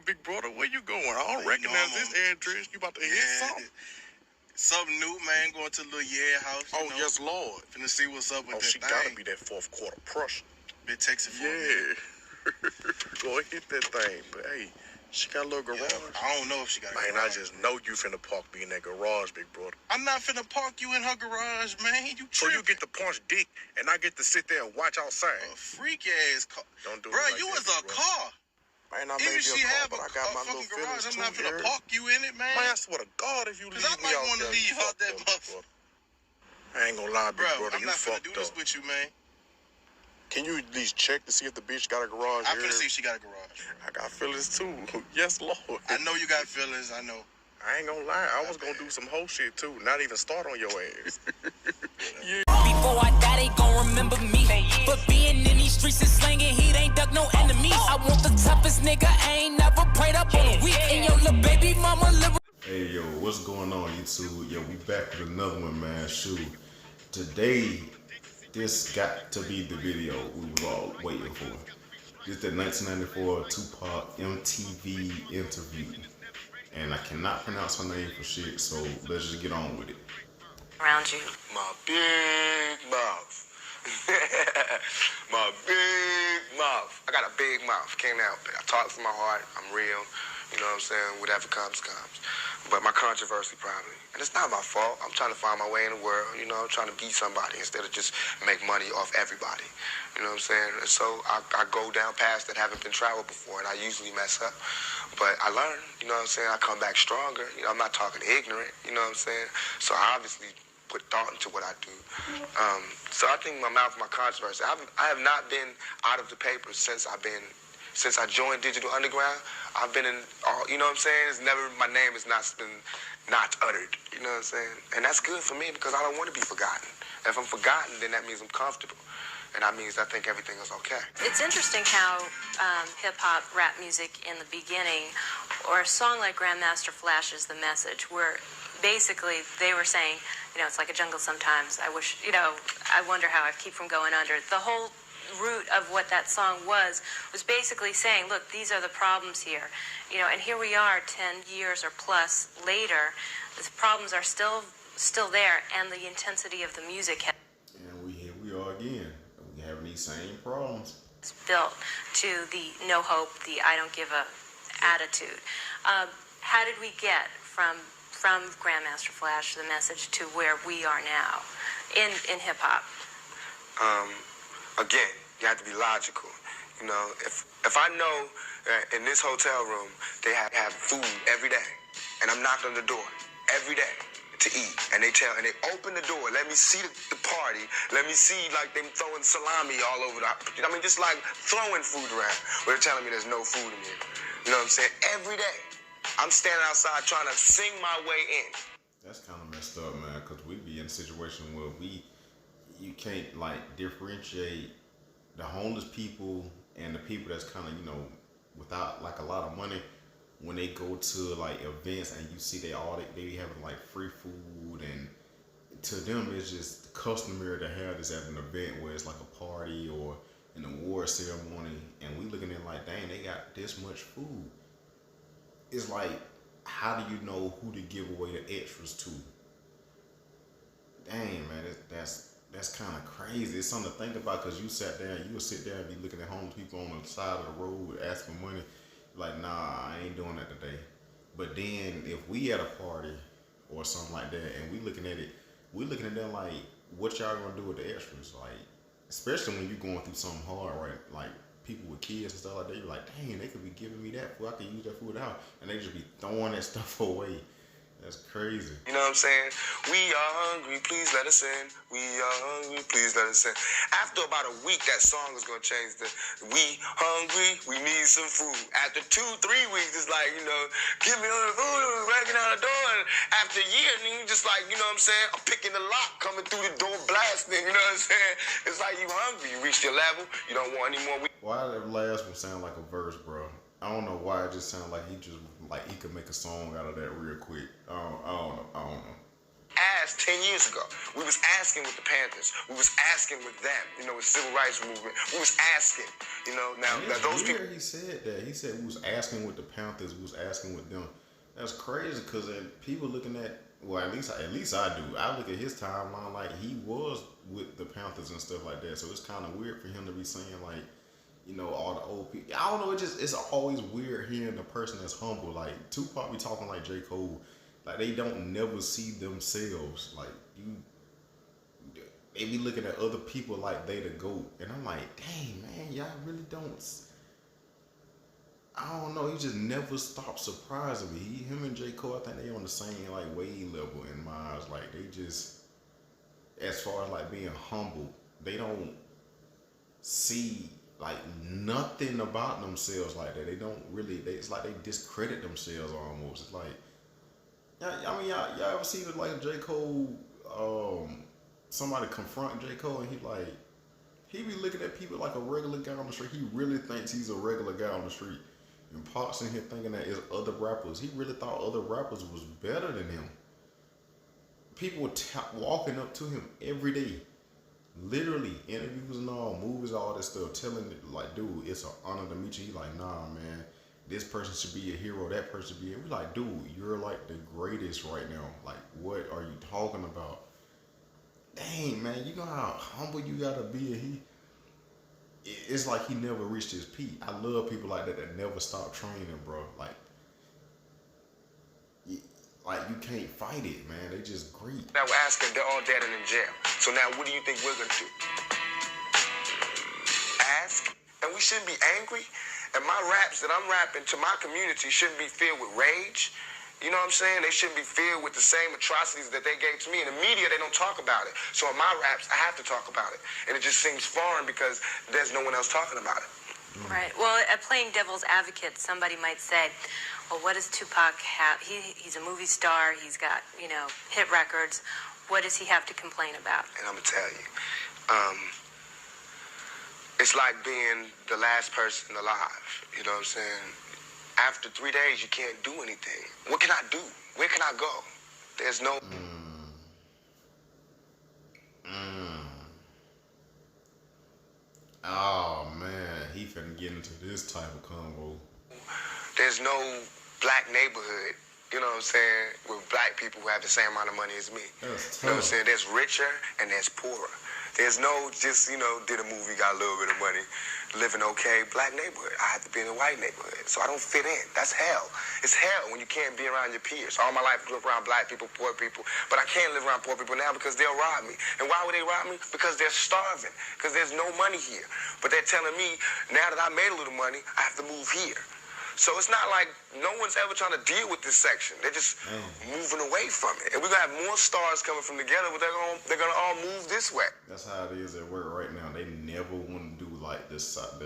big brother. Where you going? I don't recognize this address. You about to hit something? Something new, man. Going to the little house. Oh, yes, Lord. Finna see what's up with that she thing. gotta be that fourth quarter Prussian. Been texting for me. Go hit that thing. But, hey, she got a little garage. Yeah, I don't know if she got a garage. Man, I just know you finna park me in that garage, big brother. I'm not finna park you in her garage, man. You tripping. So you get to punch dick, and I get to sit there and watch outside. A freak-ass car. Don't do it Bro, like you that, was a car. Man, I may be a car, but I got my little feelings I'm too, not finna Eric. park you in it, man. Man, I swear to God, if you leave me out there, I might want to leave her that motherfucker. I ain't gonna lie, big brother, I'm you not finna fucked do up. this with you, man. Can you at least check to see if the bitch got a garage? I'm finna see if she got a garage. I got feelings too. Yes, Lord. I know you got feelings, I know. I ain't gonna lie, I was gonna do some whole shit too, not even start on your ass. Yeah. Before I die, they gon' remember me. But being in these streets and slanging heat ain't duck no enemies. I want the toughest nigga, I ain't never prayed up on a week. And your little baby mama live. Hey yo, what's going on YouTube? Yo, we back with another one, man. Shoot, today this got to be the video we were all waiting for. This the 1994 Tupac MTV interview, and I cannot pronounce her name for shit, so let's just get on with it. Around you, my big mouth. My big mouth. I got a big mouth. Can't help it. I talk from my heart. I'm real. You know what I'm saying? Whatever comes, comes. But my controversy probably. And it's not my fault. I'm trying to find my way in the world. You know, I'm trying to be somebody instead of just make money off everybody. You know what I'm saying? And so I go down past that haven't been traveled before, and I usually mess up. But I learn. You know what I'm saying? I come back stronger. You know, I'm not talking ignorant. You know what I'm saying? So I obviously put thought into what I do. So I think my mouth, my controversy. I have not been out of the paper since I joined Digital Underground. I've been in all, you know what I'm saying? It's never, my name has not been not uttered. You know what I'm saying? And that's good for me because I don't want to be forgotten. If I'm forgotten, then that means I'm comfortable. And that means I think everything is okay. It's interesting how hip-hop, rap music in the beginning, or a song like Grandmaster Flash's The Message, where basically they were saying, you know, it's like a jungle sometimes. I wish, you know, I wonder how I keep from going under. The whole root of what that song was basically saying, look, these are the problems here, you know, and here we are 10 years or plus later, the problems are still there, and the intensity of the music has, and here we are again, we having these same problems. It's built to the no hope, the I don't give a attitude. How did we get from Grandmaster Flash, The Message, to where we are now in hip hop? Again, you have to be logical. You know, if I know that in this hotel room they have food every day, and I'm knocking on the door every day to eat, and they open the door, let me see the party, let me see like them throwing salami all over I mean, just like throwing food around, but they're telling me there's no food in here. You know what I'm saying? Every day, I'm standing outside trying to sing my way in. That's kind of messed up, man, because we be in a situation where you can't like differentiate the homeless people and the people that's kind of, you know, without like a lot of money. When they go to like events and you see they having like free food, and to them it's just customary to have this at an event where it's like a party or an award ceremony, and we looking at like, dang, they got this much food. It's like, how do you know who to give away the extras to? Dang, man, that's kind of crazy. It's something to think about, because you sat there and you would sit there and be looking at homeless people on the side of the road asking for money. Like, nah, I ain't doing that today. But then if we at a party or something like that and we looking at them like, what y'all gonna do with the extras? Like, especially when you're going through something hard, right? Like people with kids and stuff like that, you're like, dang, they could be giving me that food. I could use that food out. And they just be throwing that stuff away. That's crazy. You know what I'm saying? We are hungry, please let us in. We are hungry, please let us in. After about a week, that song is going to change. We hungry, we need some food. After 2-3 weeks, it's like, you know, give me all the food, breaking out the door. And after a year, you just like, you know what I'm saying? I'm picking the lock, coming through the door, blasting, you know what I'm saying? It's like you hungry, you reached your level, you don't want any more. Why did that last one sound like a verse, bro? I don't know why it just sounded like he could make a song out of that real quick. I don't know. passed 10 years ago. We was asking with the Panthers. We was asking with them, you know, with the civil rights movement. We was asking, you know, now those people. He said that. He said we was asking with the Panthers. We was asking with them. That's crazy because people looking at, well, at least I do. I look at his timeline like he was with the Panthers and stuff like that. So it's kind of weird for him to be saying like, you know, all the old people. I don't know. It's always weird hearing a person that's humble. Like Tupac be talking like J. Cole. Like they don't never see themselves. Like they be looking at other people like they the GOAT. And I'm like, dang man, y'all really don't. I don't know. He just never stopped surprising me. Him and J. Cole, I think they on the same like wave level in my eyes. Like they just, as far as like being humble, they don't see like nothing about themselves like that. They don't really. It's like they discredit themselves almost. It's like, I mean, y'all ever see like J. Cole? Somebody confront J. Cole and he be looking at people like a regular guy on the street. He really thinks he's a regular guy on the street. And Pac's in here thinking that it's other rappers. He really thought other rappers was better than him. People were walking up to him every day. Literally, interviews and all, movies, all that stuff, telling it like, dude, it's an honor to meet you. He like, nah, man, this person should be a hero, that person should be a hero. We like, dude, you're like the greatest right now. Like, what are you talking about? Dang, man, you know how humble you gotta be. It's like he never reached his peak. I love people like that never stop training, bro. Like you can't fight it, man. They just great. Now we're asking, they're all dead and in jail. So now what do you think we're gonna do? Ask, and we shouldn't be angry. And my raps that I'm rapping to my community shouldn't be filled with rage. You know what I'm saying? They shouldn't be filled with the same atrocities that they gave to me. In the media, they don't talk about it. So in my raps, I have to talk about it. And it just seems foreign because there's no one else talking about it. Right. Well, playing devil's advocate, somebody might say, well, what does Tupac have? He's a movie star. He's got, you know, hit records. What does he have to complain about? And I'm going to tell you, it's like being the last person alive. You know what I'm saying? After 3 days, you can't do anything. What can I do? Where can I go? There's no... Oh, man. He finna get into this type of convo. There's no black neighborhood, you know what I'm saying, with black people who have the same amount of money as me. That's tough. You know what I'm saying? There's richer and there's poorer. There's no just, you know, did a movie, got a little bit of money, living okay, black neighborhood. I have to be in a white neighborhood, so I don't fit in. That's hell. It's hell when you can't be around your peers. All my life I grew up around black people, poor people, but I can't live around poor people now because they'll rob me. And why would they rob me? Because they're starving, because there's no money here. But they're telling me, now that I made a little money, I have to move here. So it's not like no one's ever trying to deal with this section. They're just moving away from it. And we're going to have more stars coming from the ghetto, but they're gonna all move this way. That's how it is at work right now. They never want to do like this side.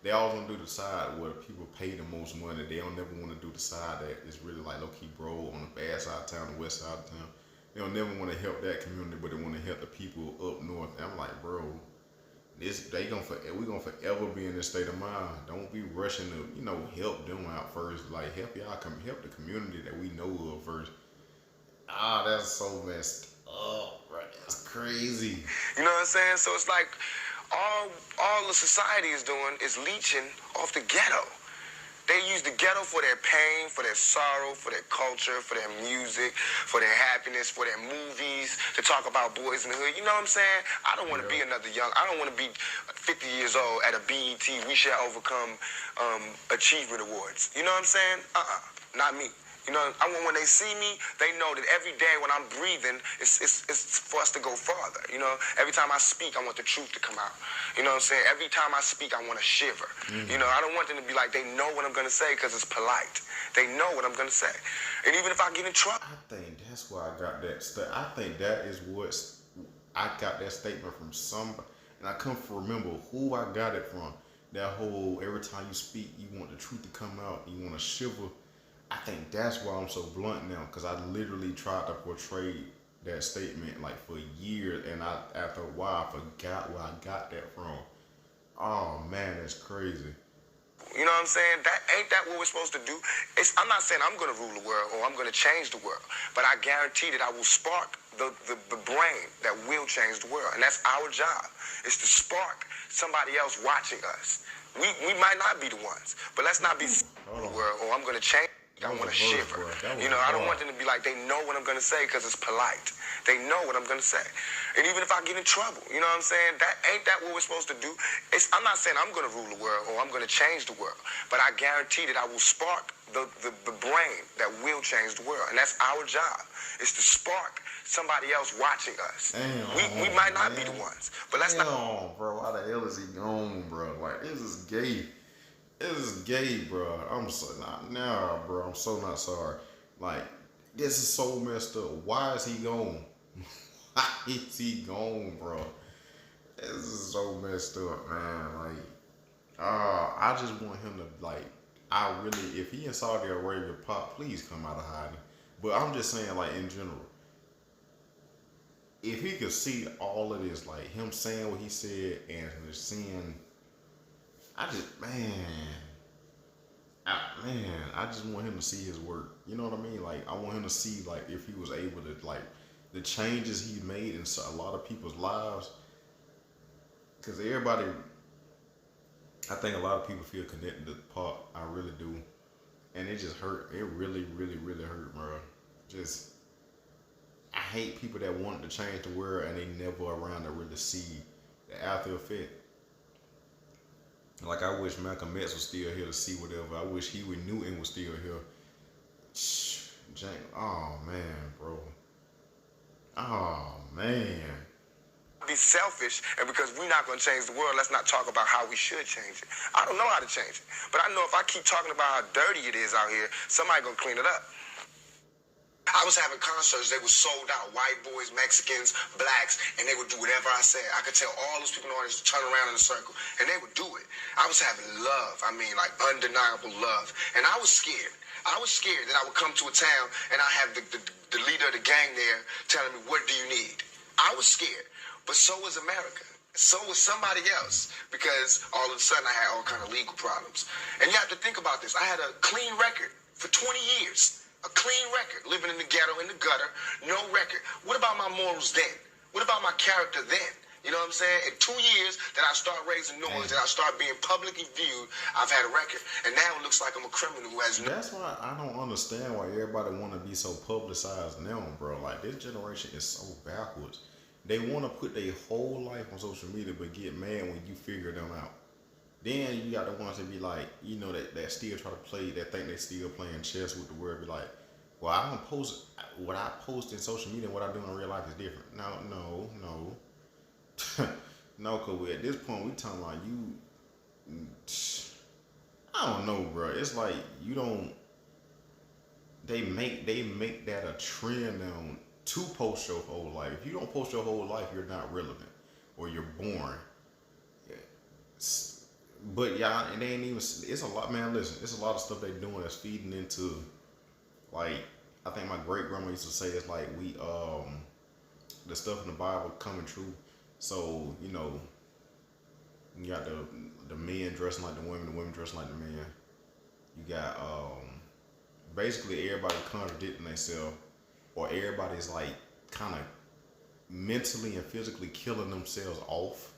They always want to do the side where people pay the most money. They don't never want to do the side that is really like low-key bro on the bad side of town, the west side of town. They don't never want to help that community, but they want to help the people up north. And I'm like, bro, we gonna forever be in this state of mind. Don't be rushing to, you know, help them out first. Like help help the community that we know of first. That's so messed up, right? That's crazy. You know what I'm saying? So it's like all the society is doing is leeching off the ghetto. They use the ghetto for their pain, for their sorrow, for their culture, for their music, for their happiness, for their movies, to talk about boys in the hood. You know what I'm saying? I don't want to be another I don't want to be 50 years old at a BET We Shall Overcome Achievement Awards. You know what I'm saying? Not me. You know, I want when they see me, they know that every day when I'm breathing, it's for us to go farther. You know, every time I speak, I want the truth to come out. You know what I'm saying? Every time I speak, I want to shiver. You know, I don't want them to be like, they know what I'm going to say because it's polite. They know what I'm going to say. And even if I get in trouble. I think that's why I got that. I think that is what I got that statement from somebody. And I couldn't remember who I got it from. That whole, every time you speak, you want the truth to come out. You want to shiver. I think that's why I'm so blunt now, because I literally tried to portray that statement like for years, and after a while I forgot where I got that from. Oh man, that's crazy. You know what I'm saying? Ain't that what we're supposed to do? I'm not saying I'm going to rule the world or I'm going to change the world, but I guarantee that I will spark the brain that will change the world. And that's our job, is to spark somebody else watching us. We might not be the ones, but let's not be the world or I'm going to change. I want to shiver. You know, I don't want them to be like, they know what I'm going to say because it's polite. They know what I'm going to say. And even if I get in trouble, you know what I'm saying? Ain't that what we're supposed to do? I'm not saying I'm going to rule the world or I'm going to change the world, but I guarantee that I will spark the brain that will change the world. And that's our job, is to spark somebody else watching us. We might not be the ones, but let's not. Bro, why the hell is he gone, bro? Like, this is gay. This is gay, bro. I'm so not now, bro. I'm so not sorry. Like, this is so messed up. Why is he gone? Why is he gone, bro? This is so messed up, man. Like, I just want him to, like, if he in Saudi Arabia, Pop, please come out of hiding. But I'm just saying, like, in general, if he could see all of this, like him saying what he said and just seeing, I just want him to see his work. You know what I mean? Like, I want him to see, like, if he was able to, like, the changes he made in a lot of people's lives. Because I think a lot of people feel connected to Pop. I really do. And it just hurt. It really, really, really hurt, bro. I hate people that want to change the world and they never around to really see the after effect. Like, I wish Malcolm X was still here to see whatever. I wish Huey Newton was still here. Oh, man, bro. Oh, man. Be selfish, and because we're not going to change the world, let's not talk about how we should change it. I don't know how to change it, but I know if I keep talking about how dirty it is out here, somebody going to clean it up. I was having concerts, they were sold out, white boys, Mexicans, blacks, and they would do whatever I said. I could tell all those people in the audience to turn around in a circle, and they would do it. I was having love, like undeniable love, and I was scared. I was scared that I would come to a town and I have the leader of the gang there telling me, what do you need? I was scared, but so was America. So was somebody else, because all of a sudden I had all kind of legal problems. And you have to think about this. I had a clean record for 20 years. A clean record, living in the ghetto, in the gutter, no record. What about my morals then? What about my character then? You know what I'm saying? In 2 years that I start raising noise, that I start being publicly viewed, I've had a record. And now it looks like I'm a criminal who has no... That's why I don't understand why everybody want to be so publicized now, bro. Like, this generation is so backwards. They want to put their whole life on social media, but get mad when you figure them out. Then you got the ones that be like, you know, that still try to play, that think they still playing chess with the world. Be like, well, I don't post, what I post in social media and what I do in real life is different. No. No, because at this point, we talking about I don't know, bro. It's like, they make that a trend now to post your whole life. If you don't post your whole life, you're not relevant or you're boring. But y'all, it ain't even, it's a lot, man, listen, it's a lot of stuff they doing that's feeding into, like, I think my great grandma used to say, it's like the stuff in the Bible coming true. So, you know, you got the men dressing like the women dressing like the men. You got basically everybody contradicting themselves, or everybody's like kind of mentally and physically killing themselves off.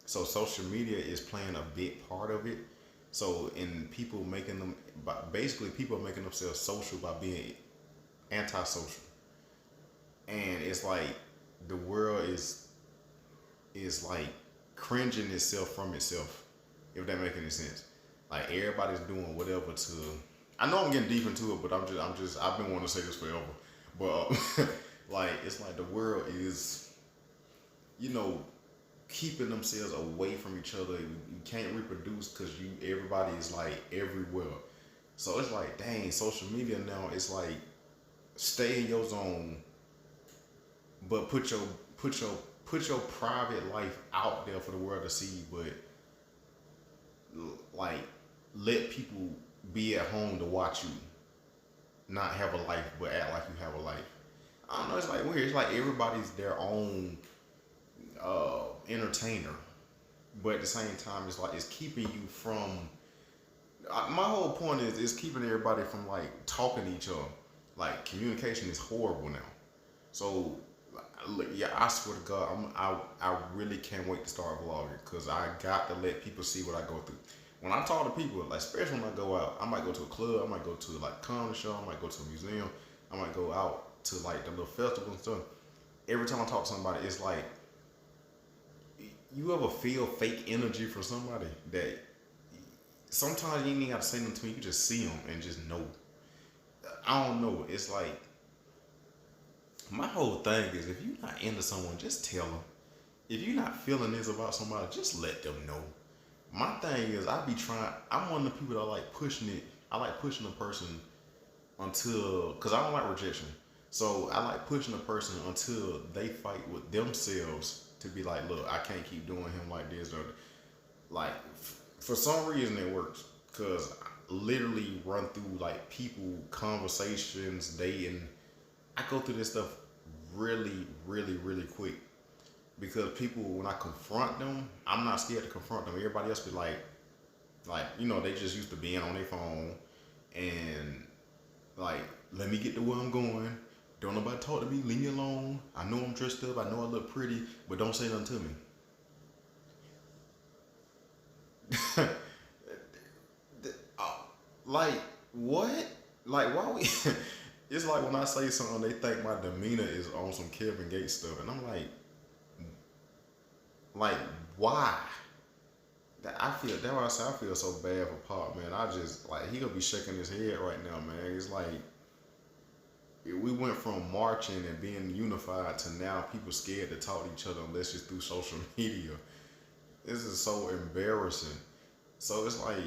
So social media is playing a big part of it. So people making themselves social by being antisocial. And it's like the world is like cringing itself from itself, if that makes any sense. Like, everybody's doing whatever to, I know I'm getting deep into it, but I've been wanting to say this forever. But like, it's like the world is, you know, keeping themselves away from each other. You can't reproduce because everybody is like everywhere. So it's like, dang, social media now, it's like, stay in your zone, but put your private life out there for the world to see, but like, let people be at home to watch you not have a life, but act like you have a life. I don't know, it's like weird. It's like everybody's their own entertainer, but at the same time, it's like, it's keeping you from My whole point is keeping everybody from like talking to each other. Like communication is horrible now. So, look, yeah, I swear to God, I really can't wait to start vlogging because I got to let people see what I go through. When I talk to people, like especially when I go out, I might go to a club, I might go to like a comedy show, I might go to a museum, I might go out to like the little festival and stuff. Every time I talk to somebody, it's like, you ever feel fake energy from somebody that sometimes you ain't even got to say nothing to me, you just see them and just know. I don't know. It's like, my whole thing is if you're not into someone, just tell them. If you're not feeling this about somebody, just let them know. My thing is, I'm one of the people that like pushing it. I like pushing a person until, because I don't like rejection. So I like pushing a person until they fight with themselves to be like, look, I can't keep doing him like this. Or like, for some reason it works. Because I literally run through like people, conversations, dating. I go through this stuff really, really, really quick. Because people, when I confront them, I'm not scared to confront them. Everybody else be like, you know, they just used to being on their phone and like, let me get to where I'm going. Don't nobody talk to me, leave me alone. I know I'm dressed up, I know I look pretty, but don't say nothing to me. Like, what? Like, why we... It's like when I say something, they think my demeanor is on some Kevin Gates stuff. And I'm like, why? That's why I say I feel so bad for Pop, man. I just, like, he gonna be shaking his head right now, man. It's like, we went from marching and being unified to now people scared to talk to each other unless it's through social media. This is so embarrassing. So it's like,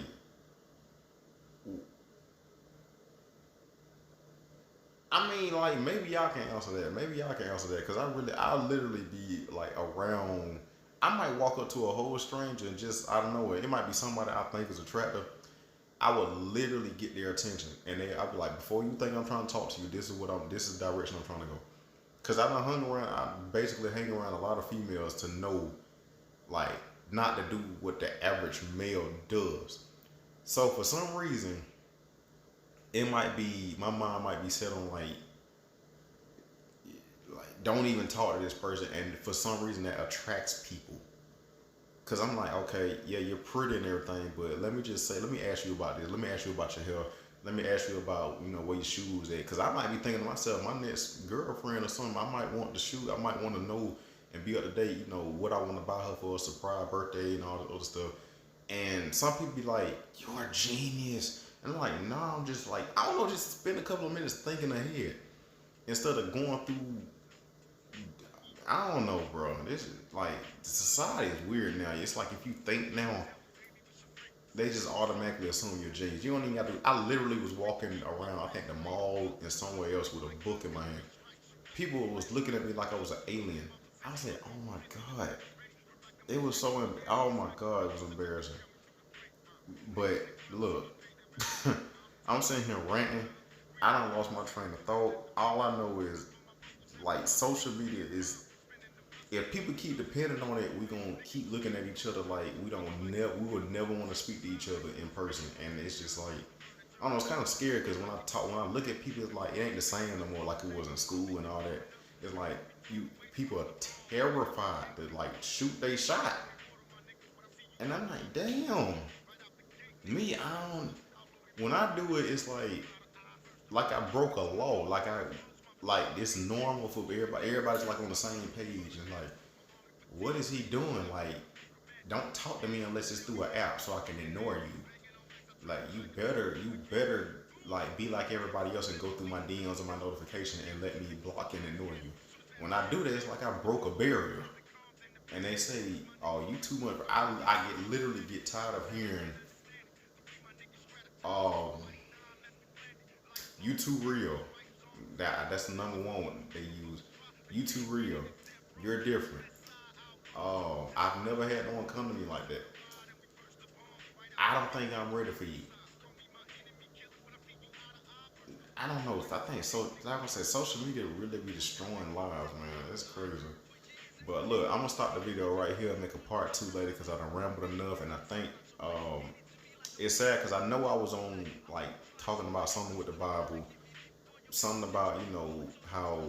I mean, like, maybe y'all can answer that. Maybe y'all can answer that. Because I literally be, like, around. I might walk up to a whole stranger and just, I don't know, it might be somebody I think is attractive. I would literally get their attention. And I'd be like, before you think I'm trying to talk to you, this is the direction I'm trying to go. Because I basically hang around a lot of females to know, like, not to do what the average male does. So, for some reason, it might be, my mind might be set on like don't even talk to this person, and for some reason that attracts people. Cause I'm like, okay, yeah, you're pretty and everything, but let me ask you about this. Let me ask you about your hair. Let me ask you about, you know, where your shoes at. Cause I might be thinking to myself, my next girlfriend or something, I might want the shoe. I might want to know and be up to date, you know, what I want to buy her for a surprise birthday and all that other stuff. And some people be like, you're a genius. And I'm like, no, I'm just like, I don't know, just spend a couple of minutes thinking ahead instead of going through, I don't know, bro. This is like, society is weird now. It's like if you think now, they just automatically assume you're a genius. You don't even have to, I literally was walking around, I think the mall and somewhere else with a book in my hand. People was looking at me like I was an alien. I said, oh my God. It was so, oh my God, it was embarrassing. But look, I'm sitting here ranting. I done lost my train of thought. All I know is, like, social media is, if people keep depending on it, we gonna keep looking at each other like we would never want to speak to each other in person. And it's just like, I don't know, it's kind of scary because when I look at people, it's like it ain't the same no more like it was in school and all that. It's like people are terrified to like shoot they shot. And I'm like, damn. Me, when I do it, it's like I broke a law. Like it's normal for everybody. Everybody's like on the same page. And like, what is he doing? Like, don't talk to me unless it's through an app so I can ignore you. Like, you better like be like everybody else and go through my DMs and my notification and let me block and ignore you. When I do that, it's like I broke a barrier. And they say, oh, you too much. I literally get tired of hearing, you too real. That's the number one they use. You too real. You're different. Oh, I've never had no one come to me like that. I don't think I'm ready for you. I don't know. I think so. Like I said, social media really be destroying lives, man. That's crazy. But look, I'm gonna stop the video right here and make a part 2 later because I done rambled enough, and I think it's sad because I know I was on like talking about something with the Bible, something about how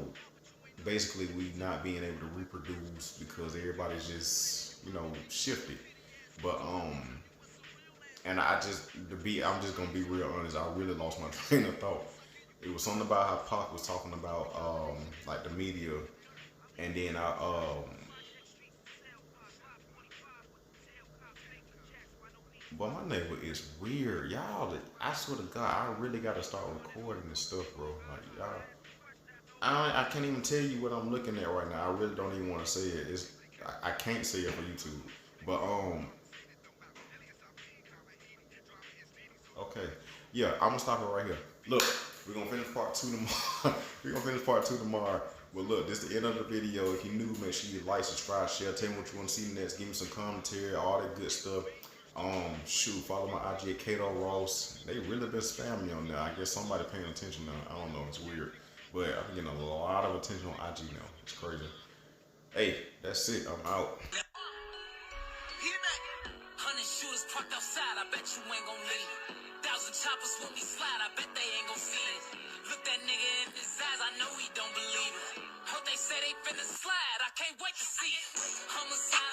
basically we not being able to reproduce because everybody's just shifted. But and I'm just gonna be real honest. I really lost my train of thought. It was something about how Pac was talking about like the media, and then but my neighbor is weird, y'all. I swear to God, I really gotta start recording this stuff, bro. Like y'all, I can't even tell you what I'm looking at right now. I really don't even want to say it. I can't say it for YouTube. But okay, yeah, I'm gonna stop it right here. Look, we're gonna finish part two tomorrow. We're gonna finish part two tomorrow. But look, this is the end of the video. If you're new, make sure you like, subscribe, share. Tell me what you want to see next. Give me some commentary, all that good stuff. Shoot, follow my IG at katoross. They really been spamming me on there. I guess somebody paying attention now. I don't know. It's weird. But I'm getting a lot of attention on IG now. It's crazy. Hey, that's it. I'm out. 100 shooters parked outside, I bet you ain't gon' leave. 1,000 choppers when we slide, I bet they ain't gon' see it. Look that nigga in his eyes, I know he don't believe it. Hope they say they finna slide, I can't wait to see it. Homicide.